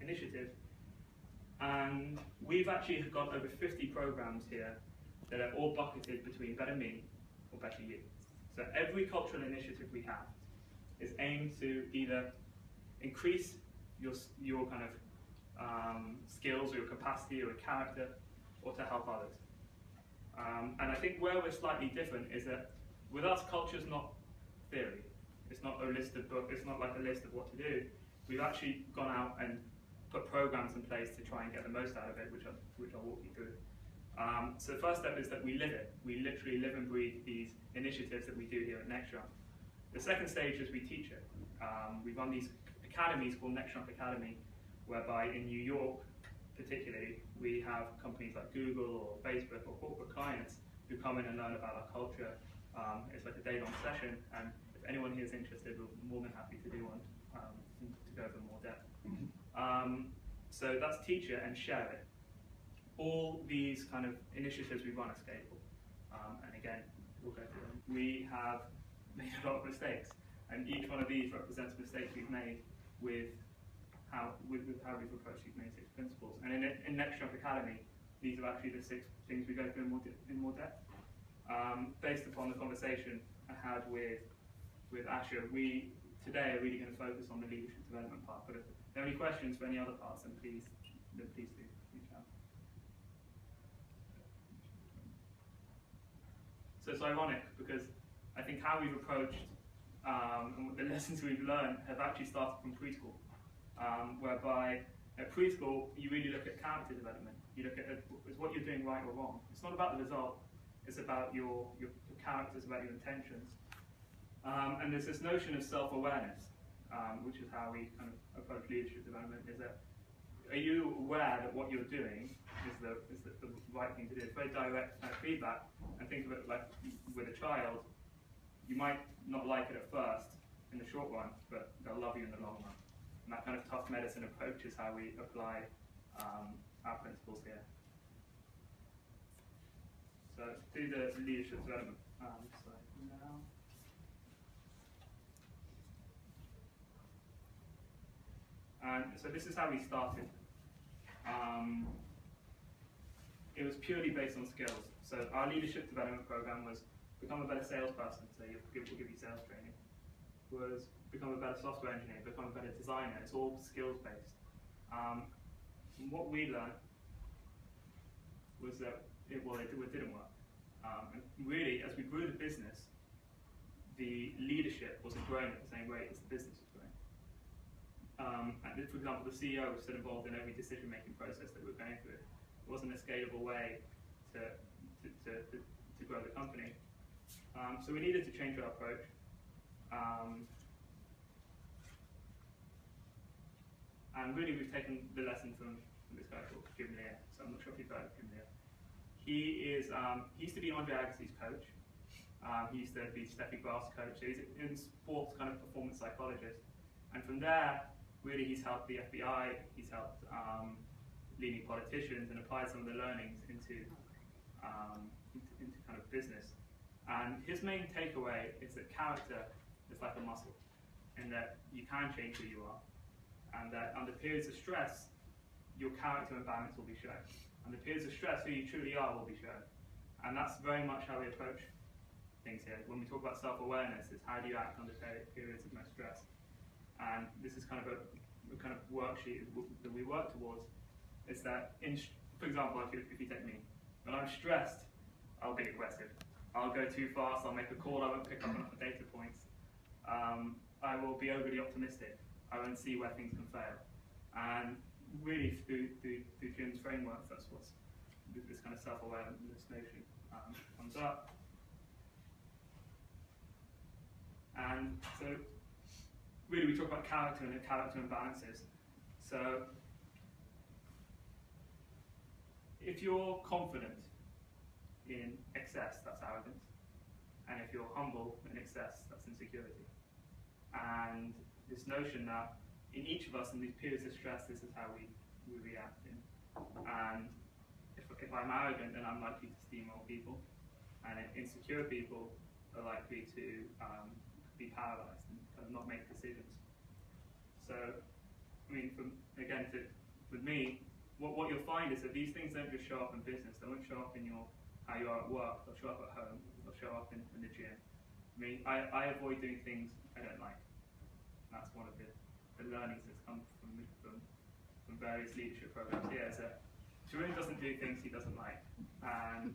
initiative. And we've actually got over 50 programs here that are all bucketed between Better Me or Better You. So every cultural initiative we have is aimed to either increase your kind of skills or your capacity or your character, or to help others. And I think where we're slightly different is that with us, culture is not theory. It's not a list of books. It's not like a list of what to do. We've actually gone out and put programs in place to try and get the most out of it, which I'll walk you through. So the first step is that we live it. We literally live and breathe these initiatives that we do here at Nextjump. The second stage is we teach it. We run these academies called Nextjump Academy, whereby in New York, particularly, we have companies like Google or Facebook or corporate clients who come in and learn about our culture. It's like a day-long session, and if anyone here is interested, we're more than happy to do one to go over more depth. So that's teach it and share it. All these kind of initiatives we run are scalable, and again, we'll go through them. We have made a lot of mistakes, and each one of these represents mistakes we've made with how we've approached these main 6 principles. And in Nextjump Academy, these are actually the 6 things we go through in more depth. Based upon the conversation I had with Asher, we today are really going to focus on the leadership development part. But if there are any questions for any other parts, then please do reach out. So it's ironic because I think how we've approached and the lessons we've learned have actually started from preschool, whereby at preschool you really look at character development. You look at is what you're doing right or wrong. It's not about the result. It's about your characters, about your intentions. And there's this notion of self-awareness, which is how we kind of approach leadership development. Is that are you aware that what you're doing is the right thing to do? It's very direct kind of feedback. And think of it like with a child, you might not like it at first in the short run, but they'll love you in the long run. And that kind of tough medicine approach is how we apply our principles here. So do the leadership development slide now. And so this is how we started. It was purely based on skills. So our leadership development program was become a better salesperson, so we'll give you sales training. Was become a better software engineer, become a better designer. It's all skills based. And what we learned was that it didn't work. And really, as we grew the business, the leadership wasn't growing at the same rate as the business was growing. And for example, the CEO was still involved in every decision-making process that we're going through. It wasn't a scalable way to grow the company. So we needed to change our approach. And really, we've taken the lesson from this guy called Jim Lear. So I'm not sure if you've heard of Jim Lear. He used to be Andre Agassi's coach. He used to be Steffi Graf's coach. So he's in sports kind of performance psychologist. And from there, really, he's helped the FBI. He's helped leading politicians and applied some of the learnings into kind of business. And his main takeaway is that character is like a muscle, and that you can change who you are, and that under periods of stress, your character and balance will be shown. Under periods of stress, who you truly are will be shown. And that's very much how we approach things here. When we talk about self-awareness, it's how do you act under periods of most stress. And this is kind of a kind of worksheet that we work towards. Is that, for example, if you take me, when I'm stressed, I'll be aggressive. I'll go too fast, I'll make a call, I won't pick up enough data points. I will be overly optimistic. I won't see where things can fail. And really, through Jim's framework, that's what's this kind of self-awareness notion comes up. And so, really, we talk about character and imbalances. So, if you're confident in excess, that's arrogance. And if you're humble in excess, that's insecurity. And this notion that in each of us, in these periods of stress, this is how we react in. And if I'm arrogant, then I'm likely to steamroll people. And insecure people are likely to be paralyzed and kind of not make decisions. So I mean, with me, what you'll find is that these things don't just show up in business. They won't show up in how you are at work. They'll show up at home. They'll show up in the gym. I mean, I avoid doing things I don't like. That's one of the learnings that's come from various leadership programs here, is that Tarun doesn't do things he doesn't like. And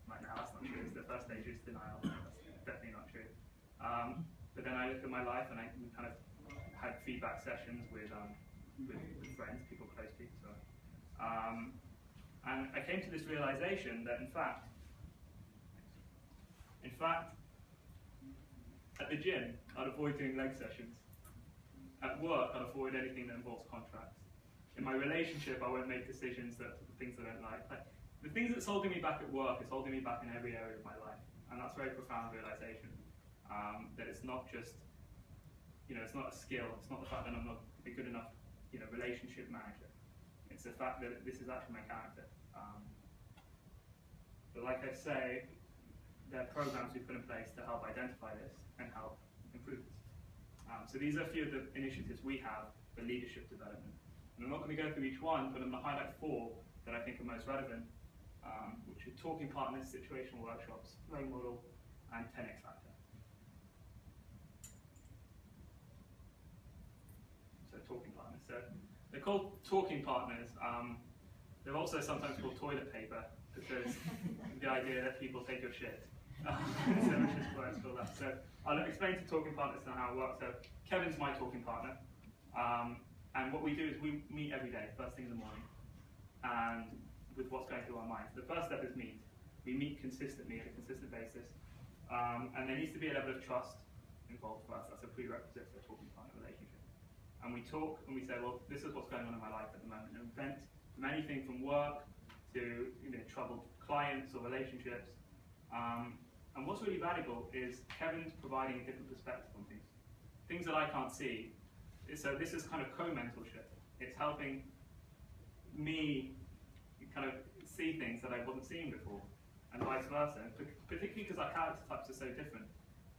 right now, that's not true. It's the first stage is denial. That's definitely not true. But then I look at my life, and we kind of had feedback sessions with friends, people close to me. So, and I came to this realization that, in fact, at the gym, I'd avoid doing leg sessions. At work, I'd avoid anything that involves contracts. In my relationship, I won't make decisions that things I don't like. The things that's holding me back at work is holding me back in every area of my life, and that's a very profound realization. That it's not just, it's not a skill. It's not the fact that I'm not a good enough, relationship manager. It's the fact that this is actually my character. But like I say, there are programs we've put in place to help identify this and help improve this. So these are a few of the initiatives we have for leadership development. And I'm not going to go through each one, but I'm going to highlight 4 that I think are most relevant, which are talking partners, situational workshops, flow model, and 10x factor. So talking partners. So they're called talking partners. They're also sometimes called toilet paper, because the idea that people take your shit. So which is why it's called that. So I'll explain to talking partners now how it works. So Kevin's my talking partner. And what we do is we meet every day, first thing in the morning, and with what's going through our minds. The first step is meet. We meet consistently at a consistent basis. And there needs to be a level of trust involved for us. That's a prerequisite for a talking partner relationship. And we talk and we say, well, this is what's going on in my life at the moment. And we vent from anything from work to troubled clients or relationships. And what's really valuable is Kevin's providing a different perspective on things. Things that I can't see. So this is kind of co-mentorship. It's helping me kind of see things that I wasn't seeing before, and vice versa. And particularly because our character types are so different,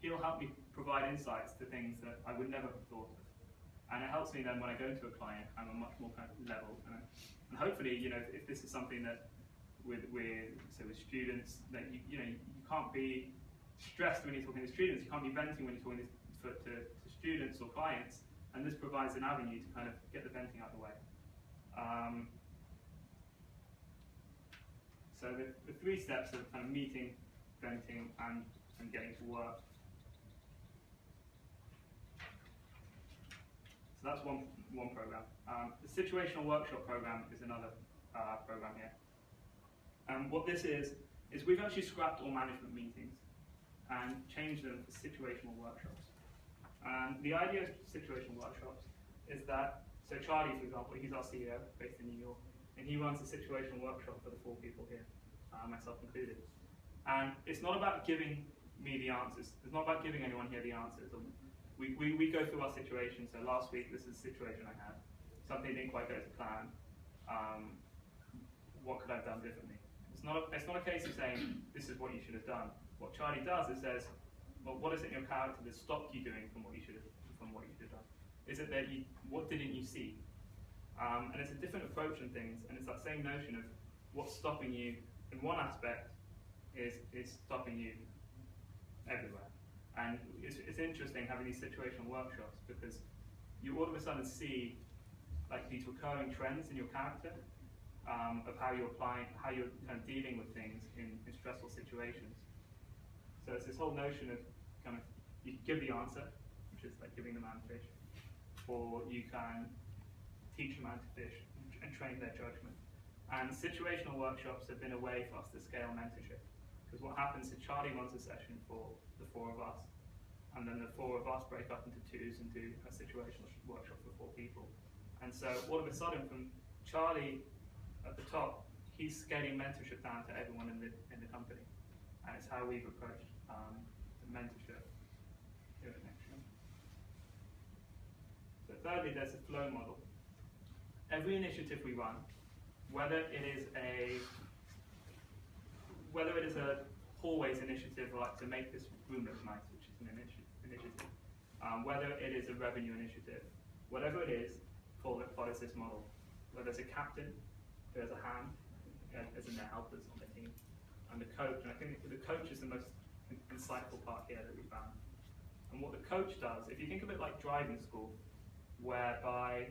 he'll help me provide insights to things that I would never have thought of. And it helps me then when I go to a client, I'm a much more kind of level. And hopefully, if this is something that with students, that you can't be stressed when you're talking to students, you can't be venting when you're talking to students or clients. And this provides an avenue to kind of get the venting out of the way. So the 3 steps of kind of meeting, venting, and getting to work. So that's one program. The situational workshop program is another program here. And what this is we've actually scrapped all management meetings and changed them for situational workshops. And the idea of situational workshops is that, so Charlie, for example, he's our CEO based in New York, and he runs a situational workshop for the 4 people here, myself included. And it's not about giving me the answers. It's not about giving anyone here the answers. We go through our situation. So last week, this is a situation I had. Something didn't quite go to plan. What could I have done differently? It's not a case of saying, this is what you should have done. What Charlie does is says, well, what is it in your character that stopped you doing from what you should have done? Is it that what didn't you see? And it's a different approach on things, and it's that same notion of what's stopping you in one aspect is stopping you everywhere. And it's interesting having these situational workshops, because you all of a sudden see like these recurring trends in your character of how you're kind of dealing with things in stressful situations. So it's this whole notion of kind of, you can give the answer, which is like giving the man fish, or you can teach the man to fish and train their judgment. And situational workshops have been a way for us to scale mentorship. Because what happens is Charlie runs a session for the 4 of us, and then the 4 of us break up into 2s and do a situational workshop for 4 people. And so all of a sudden, from Charlie at the top, he's scaling mentorship down to everyone in the company. And it's how we've approached the mentorship here at Nextjump. So thirdly, there's a flow model. Every initiative we run, whether it is a hallways initiative, like to make this room look nice, which is an initiative, whether it is a revenue initiative, whatever it is, follows this model, where there's a captain who has a hand, as in their helpers on the team, and the coach. And I think the coach is the most insightful part here that we found. And what the coach does, if you think of it like driving school, whereby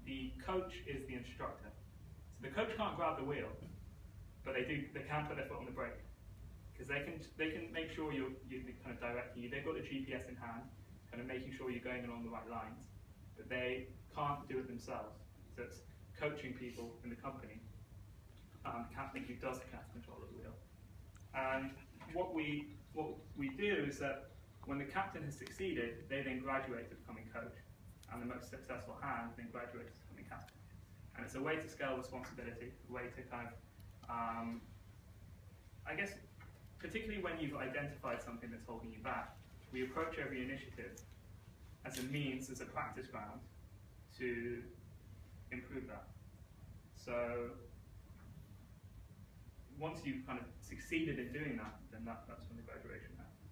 the coach is the instructor. So the coach can't grab the wheel, but they can put their foot on the brake, because they can make sure you're kind of directing you. They've got the GPS in hand, kind of making sure you're going along the right lines, but they can't do it themselves. So it's coaching people in the company. Captain who does have control of the wheel. And what we do is that when the captain has succeeded, they then graduate to becoming coach, and the most successful hand then graduates to becoming captain. And it's a way to scale responsibility, a way to kind of, I guess, particularly when you've identified something that's holding you back, we approach every initiative as a means, as a practice ground to improve that. So once you've kind of succeeded in doing that, then that's when the graduation happens.